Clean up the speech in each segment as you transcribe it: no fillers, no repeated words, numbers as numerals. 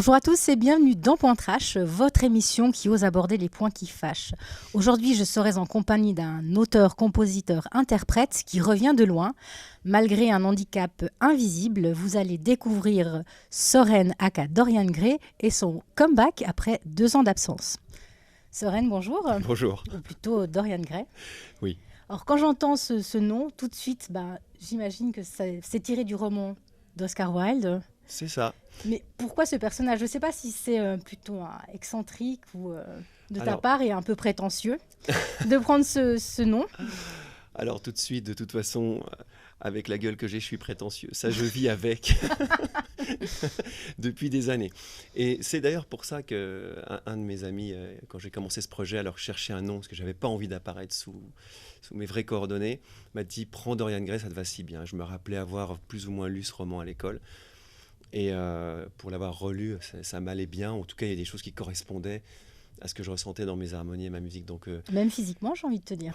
Bonjour à tous et bienvenue dans Point Trash, votre émission qui ose aborder les points qui fâchent. Aujourd'hui, je serai en compagnie d'un auteur, compositeur, interprète qui revient de loin. Malgré un handicap invisible, vous allez découvrir Soren aka Dorian Gray et son comeback après 2 ans d'absence. Soren, bonjour. Bonjour. Ou plutôt Dorian Gray. Oui. Alors quand j'entends ce nom, tout de suite, j'imagine que c'est tiré du roman d'Oscar Wilde. C'est ça. Mais pourquoi ce personnage ? Je ne sais pas si c'est plutôt excentrique ou de ta part et un peu prétentieux de prendre ce nom. Alors tout de suite, de toute façon, avec la gueule que j'ai, je suis prétentieux. Ça, je vis avec depuis des années. Et c'est d'ailleurs pour ça qu'un de mes amis, quand j'ai commencé ce projet, alors chercher un nom, parce que je n'avais pas envie d'apparaître sous mes vraies coordonnées, m'a dit « Prends Dorian Gray, ça te va si bien ». Je me rappelais avoir plus ou moins lu ce roman à l'école. Et pour l'avoir relu, ça m'allait bien. En tout cas, il y a des choses qui correspondaient à ce que je ressentais dans mes harmonies et ma musique. Donc, même physiquement, j'ai envie de te dire.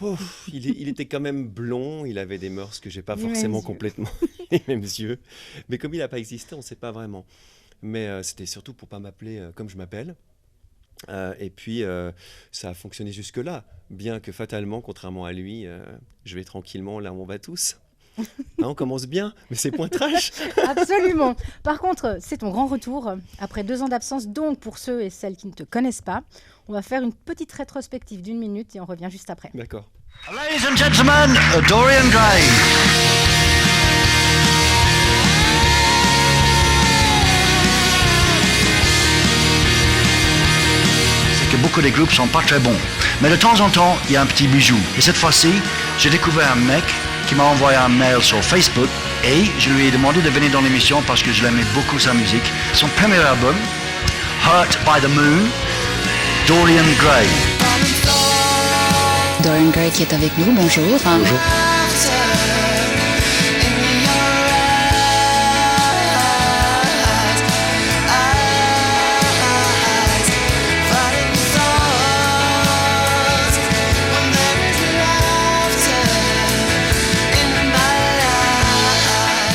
Il était quand même blond, il avait des mœurs que je n'ai pas forcément complètement, les mêmes yeux. Mais comme il n'a pas existé, on ne sait pas vraiment. Mais c'était surtout pour ne pas m'appeler comme je m'appelle. Et puis, ça a fonctionné jusque-là. Bien que fatalement, contrairement à lui, je vais tranquillement là où on va tous. On commence bien, mais c'est Point Trash. Absolument. Par contre, c'est ton grand retour après 2 ans d'absence. Donc, pour ceux et celles qui ne te connaissent pas, on va faire une petite rétrospective d'1 minute et on revient juste après. D'accord. Ladies and gentlemen, Dorian Gray. C'est que beaucoup des groupes sont pas très bons. Mais de temps en temps, il y a un petit bijou. Et cette fois-ci, j'ai découvert un mec qui m'a envoyé un mail sur Facebook et je lui ai demandé de venir dans l'émission parce que je l'aimais beaucoup sa musique. Son premier album, Hurt by the Moon, Dorian Gray. Dorian Gray qui est avec nous, bonjour. Bonjour.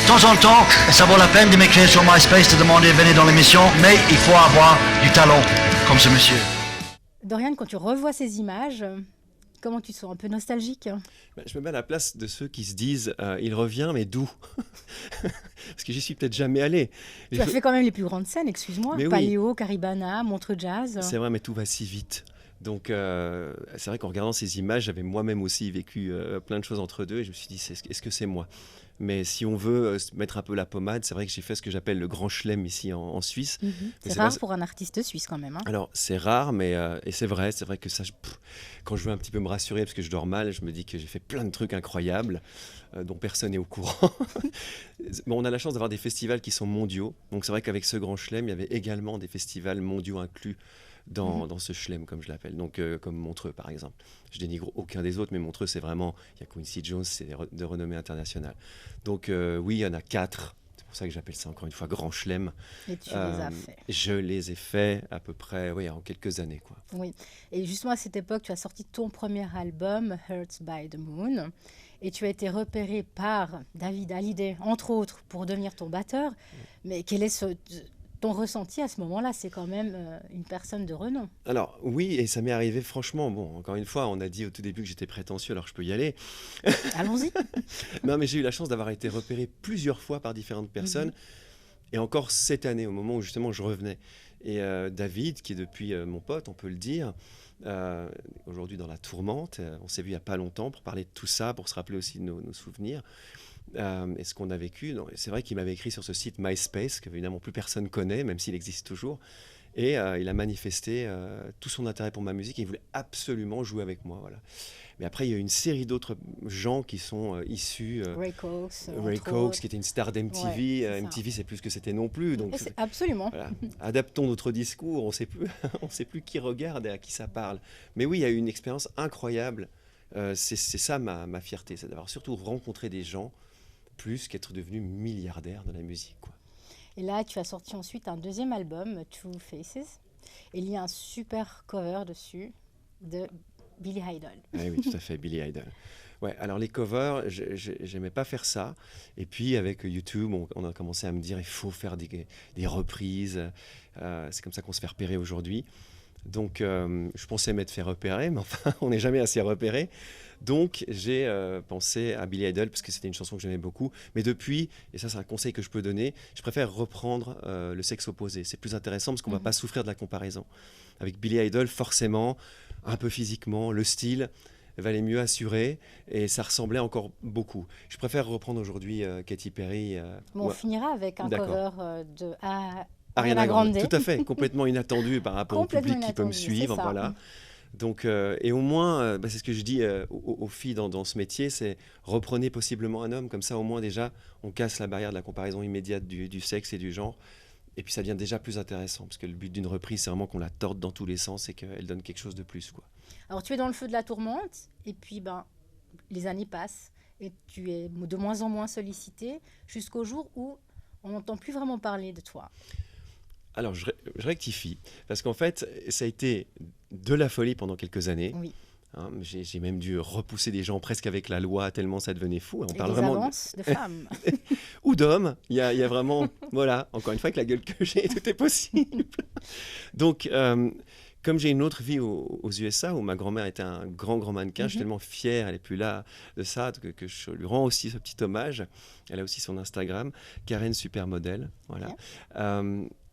De temps en temps, ça vaut la peine de m'écrire sur MySpace, de demander de venir dans l'émission, mais il faut avoir du talent, comme ce monsieur. Dorian, quand tu revois ces images, comment tu te sens ? Un peu nostalgique ? Je me mets à la place de ceux qui se disent il revient, mais d'où ? Parce que j'y suis peut-être jamais allé. Tu as fait quand même les plus grandes scènes, excuse-moi. Mais oui. Paléo, Caribana, Montreux Jazz. C'est vrai, mais tout va si vite. Donc, c'est vrai qu'en regardant ces images, j'avais moi-même aussi vécu plein de choses entre deux et je me suis dit, est-ce que c'est moi ? Mais si on veut mettre un peu la pommade, c'est vrai que j'ai fait ce que j'appelle le grand chelem ici en Suisse. Mm-hmm. C'est rare pour un artiste suisse quand même. Hein. Alors, c'est rare, mais et c'est vrai que ça, quand je veux un petit peu me rassurer parce que je dors mal, je me dis que j'ai fait plein de trucs incroyables dont personne n'est au courant. Bon, on a la chance d'avoir des festivals qui sont mondiaux. Donc, c'est vrai qu'avec ce grand chelem, il y avait également des festivals mondiaux inclus dans ce chelem, comme je l'appelle. Donc, comme Montreux, par exemple. Je dénigre aucun des autres, mais Montreux, c'est vraiment... Il y a Quincy Jones, c'est de renommée internationale. Donc, oui, il y en a 4. C'est pour ça que j'appelle ça, encore une fois, grand chelem. Et tu les as fait. Je les ai faits à peu près, en quelques années, quoi. Oui. Et justement, à cette époque, tu as sorti ton premier album, Hurt by the Moon. Et tu as été repéré par David Hallyday, entre autres, pour devenir ton batteur. Mais quel est ton ressenti à ce moment-là? C'est quand même une personne de renom. Alors oui, et ça m'est arrivé franchement, bon, encore une fois, on a dit au tout début que j'étais prétentieux, alors je peux y aller. Allons-y. Non, mais j'ai eu la chance d'avoir été repéré plusieurs fois par différentes personnes, et encore cette année, au moment où justement je revenais. Et David, qui est depuis mon pote, on peut le dire, aujourd'hui dans la tourmente, on s'est vu il n'y a pas longtemps pour parler de tout ça, pour se rappeler aussi de nos souvenirs. Et ce qu'on a vécu, c'est vrai qu'il m'avait écrit sur ce site MySpace, que évidemment plus personne connaît, même s'il existe toujours, et il a manifesté tout son intérêt pour ma musique, et il voulait absolument jouer avec moi, voilà. Mais après, il y a eu une série d'autres gens qui sont issus... Ray Cox, qui était une star d'MTV. Ouais, MTV, c'est plus ce que c'était non plus. Donc, absolument. Voilà. Adaptons notre discours, on ne sait plus qui regarde et à qui ça parle. Mais oui, il y a eu une expérience incroyable. C'est ça ma fierté, c'est d'avoir surtout rencontré des gens plus qu'être devenu milliardaire de la musique, quoi. Et là, tu as sorti ensuite un deuxième album, Two Faces. Et il y a un super cover dessus de Billy Idol. Oui, tout à fait, Billy Idol. Ouais, alors les covers, j'aimais pas faire ça. Et puis avec YouTube, on a commencé à me dire il faut faire des reprises. C'est comme ça qu'on se fait repérer aujourd'hui. Donc je pensais m'être fait repérer, mais enfin on n'est jamais assez repéré. Donc j'ai pensé à Billy Idol parce que c'était une chanson que j'aimais beaucoup. Mais depuis, et ça c'est un conseil que je peux donner, je préfère reprendre le sexe opposé. C'est plus intéressant parce qu'on ne va pas souffrir de la comparaison. Avec Billy Idol, forcément, un peu physiquement, le style valait mieux assurer et ça ressemblait encore beaucoup. Je préfère reprendre aujourd'hui Katy Perry. Bon, on finira avec un D'accord. cover de Ariana Grande. Grande, tout à fait, complètement inattendu par rapport au public qui peut me suivre, voilà. Donc, et au moins, c'est ce que je dis aux filles dans ce métier, c'est reprenez possiblement un homme, comme ça au moins déjà on casse la barrière de la comparaison immédiate du sexe et du genre. Et puis ça devient déjà plus intéressant, parce que le but d'une reprise, c'est vraiment qu'on la torde dans tous les sens et qu'elle donne quelque chose de plus, quoi. Alors tu es dans le feu de la tourmente, et puis les années passent, et tu es de moins en moins sollicité, jusqu'au jour où on n'entend plus vraiment parler de toi. Alors je rectifie, parce qu'en fait, ça a été de la folie pendant quelques années. Oui. Hein, j'ai même dû repousser des gens presque avec la loi, tellement ça devenait fou. On Et parle des vraiment avances de femmes. ou d'hommes. Il y a vraiment, voilà, encore une fois, avec la gueule que j'ai, tout est possible. Donc, comme j'ai une autre vie aux USA, où ma grand-mère était un grand mannequin, je suis tellement fier, elle n'est plus là, de ça, que je lui rends aussi ce petit hommage. Elle a aussi son Instagram, Karen Supermodel. Voilà.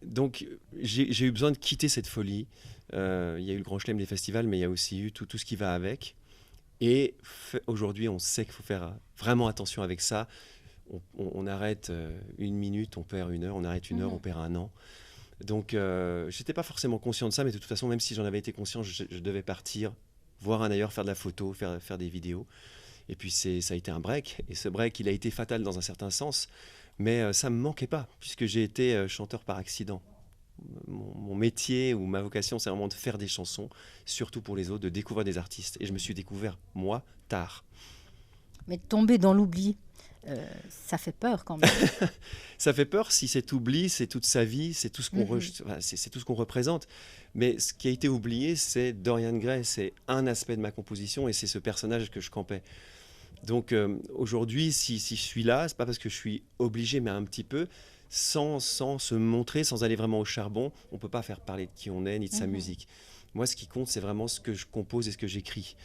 Donc, j'ai eu besoin de quitter cette folie. Il y a eu le grand chelem des festivals, mais il y a aussi eu tout ce qui va avec. Et aujourd'hui, on sait qu'il faut faire vraiment attention avec ça. On arrête 1 minute, on perd 1 heure, on arrête 1 heure, on perd 1 an. Donc, je n'étais pas forcément conscient de ça, mais de toute façon, même si j'en avais été conscient, je devais partir, voir un ailleurs, faire de la photo, faire des vidéos. Et puis, ça a été un break. Et ce break, il a été fatal dans un certain sens. Mais ça ne me manquait pas, puisque j'ai été chanteur par accident. Mon métier ou ma vocation, c'est vraiment de faire des chansons, surtout pour les autres, de découvrir des artistes. Et je me suis découvert, moi, tard. Mais tomber dans l'oubli, ça fait peur quand même. Ça fait peur si cet oubli, c'est toute sa vie, c'est tout ce qu'on c'est tout ce qu'on représente. Mais ce qui a été oublié, c'est Dorian Gray, c'est un aspect de ma composition et c'est ce personnage que je campais. Donc aujourd'hui, si je suis là, c'est pas parce que je suis obligé, mais un petit peu, sans se montrer, sans aller vraiment au charbon, on ne peut pas faire parler de qui on est ni de sa musique. Moi, ce qui compte, c'est vraiment ce que je compose et ce que j'écris.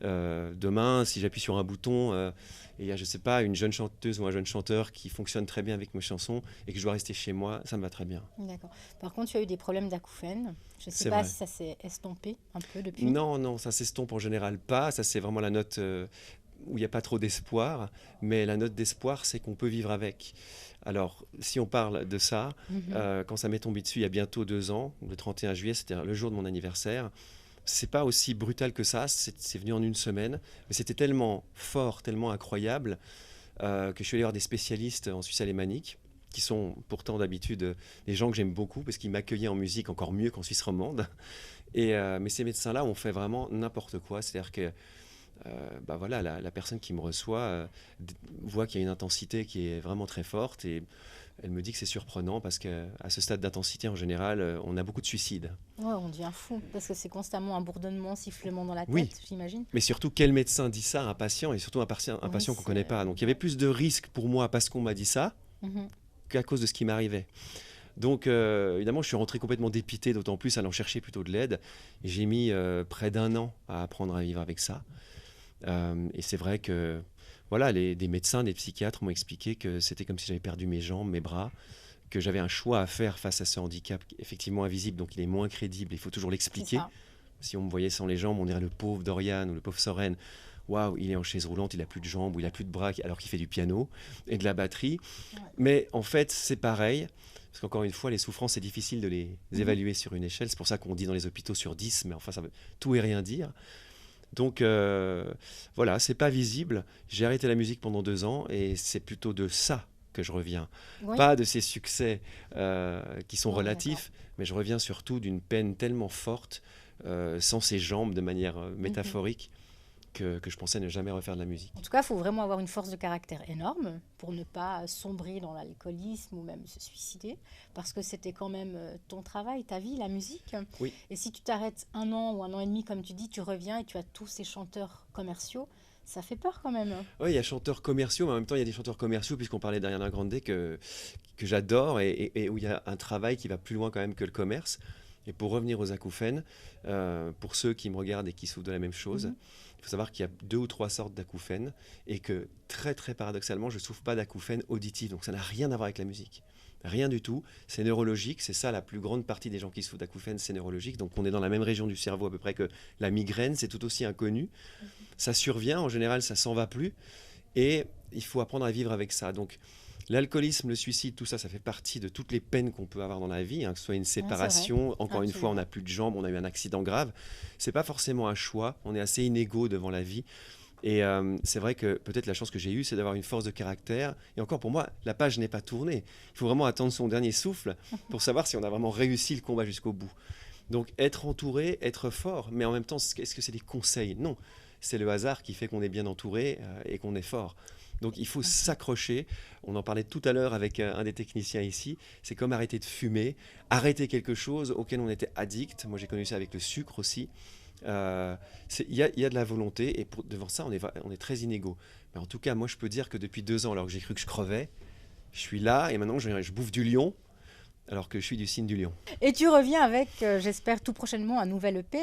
Demain, si j'appuie sur un bouton et il y a, je sais pas, une jeune chanteuse ou un jeune chanteur qui fonctionne très bien avec mes chansons et que je dois rester chez moi, ça me va très bien. D'accord. Par contre, tu as eu des problèmes d'acouphènes. Je ne sais C'est pas vrai. si ça s'est estompé un peu depuis. Non, ça s'estompe en général pas. Ça, c'est vraiment la note où il n'y a pas trop d'espoir. Mais la note d'espoir, c'est qu'on peut vivre avec. Alors, si on parle de ça, quand ça m'est tombé dessus il y a bientôt 2 ans, le 31 juillet, c'était le jour de mon anniversaire, c'est pas aussi brutal que ça, c'est venu en 1 semaine, mais c'était tellement fort, tellement incroyable, que je suis allé voir des spécialistes en Suisse alémanique, qui sont pourtant d'habitude des gens que j'aime beaucoup, parce qu'ils m'accueillaient en musique encore mieux qu'en Suisse romande. Mais ces médecins-là ont fait vraiment n'importe quoi, c'est-à-dire que voilà, la personne qui me reçoit voit qu'il y a une intensité qui est vraiment très forte et elle me dit que c'est surprenant parce qu'à ce stade d'intensité, en général, on a beaucoup de suicides. Ouais, on devient fou parce que c'est constamment un bourdonnement, sifflement dans la tête, Oui. j'imagine. Mais surtout, quel médecin dit ça à un patient et surtout un patient qu'on ne connaît pas. Donc il y avait plus de risques pour moi parce qu'on m'a dit ça qu'à cause de ce qui m'arrivait. Donc évidemment, je suis rentré complètement dépité, d'autant plus allant chercher plutôt de l'aide. Et j'ai mis près d'1 an à apprendre à vivre avec ça. Et c'est vrai que voilà, des médecins, des psychiatres m'ont expliqué que c'était comme si j'avais perdu mes jambes, mes bras, que j'avais un choix à faire face à ce handicap effectivement invisible, donc il est moins crédible, il faut toujours l'expliquer. Si on me voyait sans les jambes, on dirait le pauvre Dorian ou le pauvre Soren. Waouh, il est en chaise roulante, il n'a plus de jambes ou il n'a plus de bras alors qu'il fait du piano et de la batterie. Ouais. Mais en fait, c'est pareil. Parce qu'encore une fois, les souffrances, c'est difficile de les évaluer sur une échelle. C'est pour ça qu'on dit dans les hôpitaux sur 10, mais enfin, ça veut tout et rien dire. Donc voilà, c'est pas visible. J'ai arrêté la musique pendant 2 ans et c'est plutôt de ça que je reviens. Oui. Pas de ces succès qui sont relatifs, mais je reviens surtout d'une peine tellement forte, sans ses jambes de manière métaphorique, que je pensais ne jamais refaire de la musique. En tout cas, il faut vraiment avoir une force de caractère énorme pour ne pas sombrer dans l'alcoolisme ou même se suicider, parce que c'était quand même ton travail, ta vie, la musique. Oui. Et si tu t'arrêtes 1 an ou 1 an et demi, comme tu dis, tu reviens et tu as tous ces chanteurs commerciaux, Ça fait peur quand même. Oui, il y a chanteurs commerciaux, mais en même temps, il y a des chanteurs commerciaux, puisqu'on parlait d'Ariana Grande, que j'adore et où il y a un travail qui va plus loin quand même que le commerce. Et pour revenir aux acouphènes, pour ceux qui me regardent et qui souffrent de la même chose, il faut savoir qu'il y a 2 ou 3 sortes d'acouphènes et que très très paradoxalement, je ne souffre pas d'acouphènes auditifs. Donc ça n'a rien à voir avec la musique. Rien du tout. C'est neurologique. C'est ça la plus grande partie des gens qui souffrent d'acouphènes, c'est neurologique. Donc on est dans la même région du cerveau à peu près que la migraine. C'est tout aussi inconnu. Ça survient. En général, ça s'en va plus. Et il faut apprendre à vivre avec ça. Donc l'alcoolisme, le suicide, tout ça, ça fait partie de toutes les peines qu'on peut avoir dans la vie, que ce soit une séparation, encore une fois, on n'a plus de jambes, on a eu un accident grave. C'est pas forcément un choix, on est assez inégaux devant la vie. Et c'est vrai que peut-être la chance que j'ai eue, c'est d'avoir une force de caractère. Et encore pour moi, la page n'est pas tournée. Il faut vraiment attendre son dernier souffle pour savoir si on a vraiment réussi le combat jusqu'au bout. Donc être entouré, être fort, mais en même temps, est-ce que c'est des conseils ? Non, c'est le hasard qui fait qu'on est bien entouré et qu'on est fort. Donc il faut s'accrocher. On en parlait tout à l'heure avec un des techniciens ici. C'est comme arrêter de fumer, arrêter quelque chose auquel on était addict. Moi j'ai connu ça avec le sucre aussi. Il y a de la volonté et devant ça on est très inégaux. Mais en tout cas moi je peux dire que depuis 2 ans, alors que j'ai cru que je crevais, je suis là et maintenant je bouffe du lion alors que je suis du signe du lion. Et tu reviens avec, j'espère tout prochainement, un nouvel EP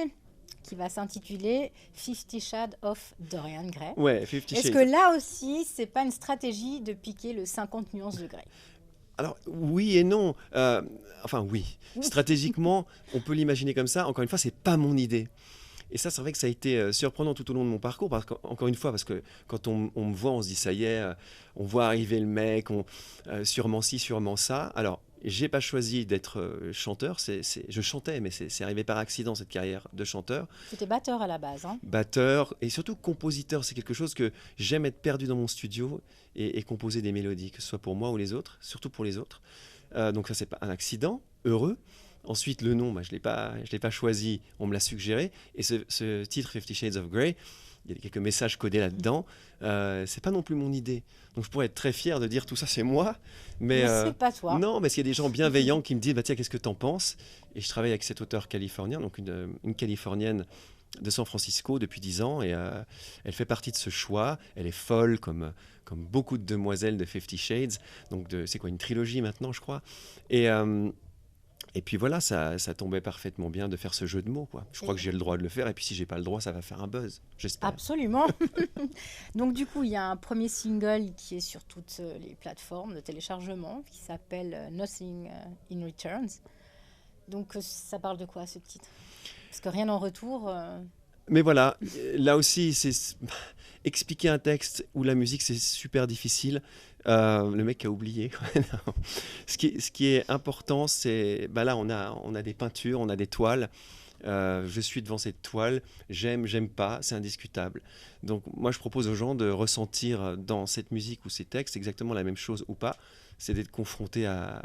qui va s'intituler 50 Shades of Dorian Gray. Ouais, 50 Shades. Est-ce que là aussi, c'est pas une stratégie de piquer le 50 nuances de Grey ? Alors oui et non. Enfin oui. Stratégiquement, on peut l'imaginer comme ça. Encore une fois, c'est pas mon idée. Et ça, c'est vrai que ça a été surprenant tout au long de mon parcours. Encore une fois, parce que quand on me voit, on se dit ça y est, on voit arriver le mec, sûrement ci, sûrement ça. Alors, j'ai pas choisi d'être chanteur. Je chantais, mais c'est arrivé par accident cette carrière de chanteur. Tu étais batteur à la base, hein ? Batteur et surtout compositeur. C'est quelque chose que j'aime être perdu dans mon studio et composer des mélodies, que ce soit pour moi ou les autres, surtout pour les autres. Donc ça, c'est pas un accident, heureux. Ensuite, le nom, je l'ai pas choisi, on me l'a suggéré. Et ce titre, 50 Shades of Grey, il y a quelques messages codés là-dedans. C'est pas non plus mon idée. Donc je pourrais être très fier de dire tout ça, c'est moi. Mais c'est pas toi. Non, mais s'il y a des gens bienveillants qui me disent, tiens, qu'est-ce que t'en penses ? Et je travaille avec cet auteur californien, donc une Californienne de San Francisco depuis 10 ans. Et elle fait partie de ce choix. Elle est folle comme beaucoup de demoiselles de 50 Shades. Donc c'est quoi, une trilogie maintenant, je crois. Et puis voilà, ça tombait parfaitement bien de faire ce jeu de mots, quoi. Je crois que j'ai le droit de le faire, et puis si j'ai pas le droit, ça va faire un buzz, j'espère. Absolument. Donc du coup, il y a un premier single qui est sur toutes les plateformes de téléchargement, qui s'appelle Nothing in Returns. Donc ça parle de quoi ce titre ? Parce que rien en retour... Mais voilà, là aussi, expliquer un texte ou la musique, c'est super difficile. Le mec a oublié. Ce qui est important, c'est là on a des peintures, on a des toiles. Je suis devant cette toile, j'aime pas, c'est indiscutable. Donc moi je propose aux gens de ressentir dans cette musique ou ces textes exactement la même chose ou pas. C'est d'être confronté à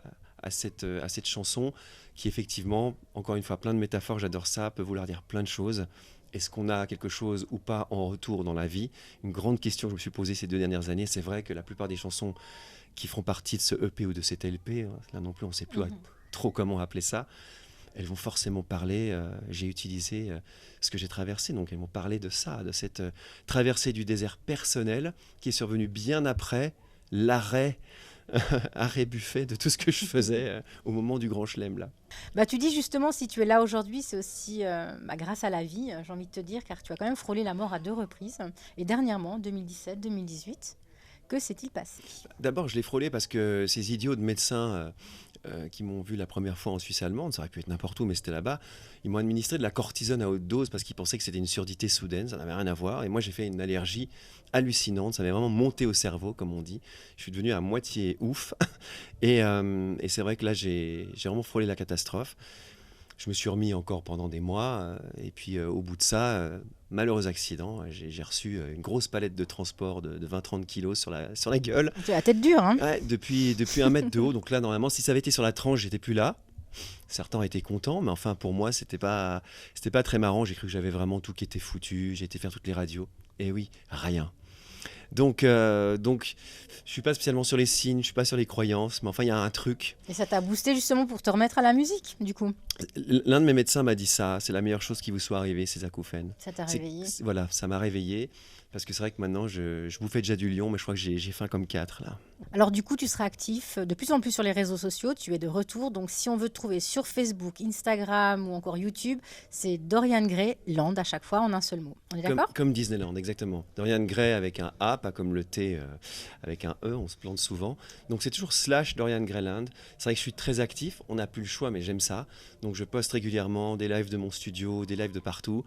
cette chanson qui effectivement, encore une fois, plein de métaphores, j'adore ça, peut vouloir dire plein de choses. Est-ce qu'on a quelque chose ou pas en retour dans la vie ? Une grande question que je me suis posée ces 2 dernières années. C'est vrai que la plupart des chansons qui font partie de ce EP ou de cet LP, là non plus on ne sait plus trop comment appeler ça, elles vont forcément parler, j'ai utilisé ce que j'ai traversé, donc elles vont parler de ça, de cette traversée du désert personnel qui est survenue bien après l'arrêt buffet de tout ce que je faisais au moment du Grand Chelem là. Tu dis justement, si tu es là aujourd'hui, c'est aussi grâce à la vie, j'ai envie de te dire, car tu as quand même frôlé la mort à 2 reprises. Et dernièrement, 2017-2018, que s'est-il passé ? D'abord, je l'ai frôlé parce que ces idiots de médecins qui m'ont vu la première fois en Suisse allemande, ça aurait pu être n'importe où, mais c'était là-bas, ils m'ont administré de la cortisone à haute dose parce qu'ils pensaient que c'était une surdité soudaine, ça n'avait rien à voir. Et moi, j'ai fait une allergie hallucinante, ça m'est vraiment monté au cerveau, comme on dit. Je suis devenu à moitié ouf. Et c'est vrai que là, j'ai vraiment frôlé la catastrophe. Je me suis remis encore pendant des mois. Et puis, au bout de ça, malheureux accident, j'ai reçu une grosse palette de transport de 20-30 kilos sur la gueule. Tu as la tête dure, hein ? Ouais, depuis 1 mètre de haut. Donc là, normalement, si ça avait été sur la tranche, j'étais plus là. Certains étaient contents, mais enfin, pour moi, c'était pas très marrant. J'ai cru que j'avais vraiment tout qui était foutu. J'ai été faire toutes les radios. Et oui, rien. Donc, je suis pas spécialement sur les signes, je suis pas sur les croyances, mais enfin, il y a un truc. Et ça t'a boosté justement pour te remettre à la musique, du coup ? L'un de mes médecins m'a dit ça, c'est la meilleure chose qui vous soit arrivée, ces acouphènes. Ça t'a réveillé ? Voilà, ça m'a réveillé. parce que c'est vrai que maintenant, je bouffais déjà du lion, mais je crois que j'ai faim comme 4 là. Alors du coup, tu seras actif de plus en plus sur les réseaux sociaux, tu es de retour, donc si on veut te trouver sur Facebook, Instagram ou encore YouTube, c'est Dorian Gray Land à chaque fois en un seul mot. On est d'accord ? Comme Disneyland, exactement. Dorian Gray avec un A, pas comme le T avec un E, on se plante souvent. Donc c'est toujours /Dorian Grayland. C'est vrai que je suis très actif, on n'a plus le choix, mais j'aime ça. Donc je poste régulièrement des lives de mon studio, des lives de partout.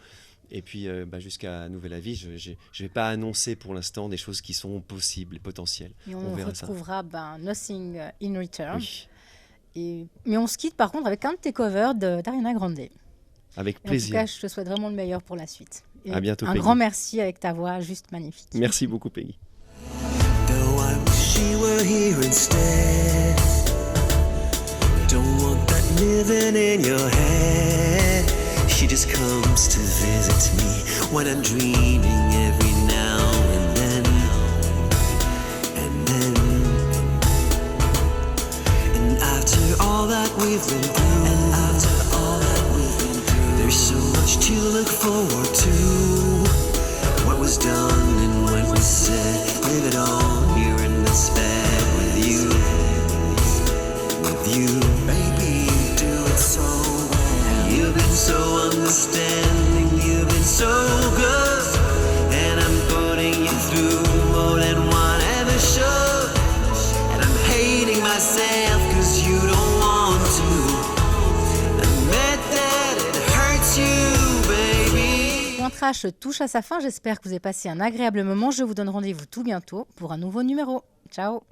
Et puis jusqu'à nouvel avis, je ne vais pas annoncer pour l'instant des choses qui sont possibles et potentielles. Et on verra retrouvera Nothing in Return. Oui. Mais on se quitte par contre avec un de tes covers d'Ariana Grande. Avec Et plaisir. en tout cas, je te souhaite vraiment le meilleur pour la suite. Et à bientôt, un Peggy. grand merci avec ta voix juste magnifique. Merci beaucoup, Peggy. Though I wish she were here instead. Don't want that living in your head. She just comes to visit me when I'm dreaming every now and then. And after all that we've been through, there's so much to look forward to. What was done and what was said, live it all here in this bed with you. Baby, you do it so well. You've been so understanding, you've been so good. And I'm putting you through more than one ever should. And I'm hating myself cause you don't want to admit that it hurts you, baby. Point Trash touche à sa fin, j'espère que vous avez passé un agréable moment. Je vous donne rendez-vous tout bientôt pour un nouveau numéro. Ciao.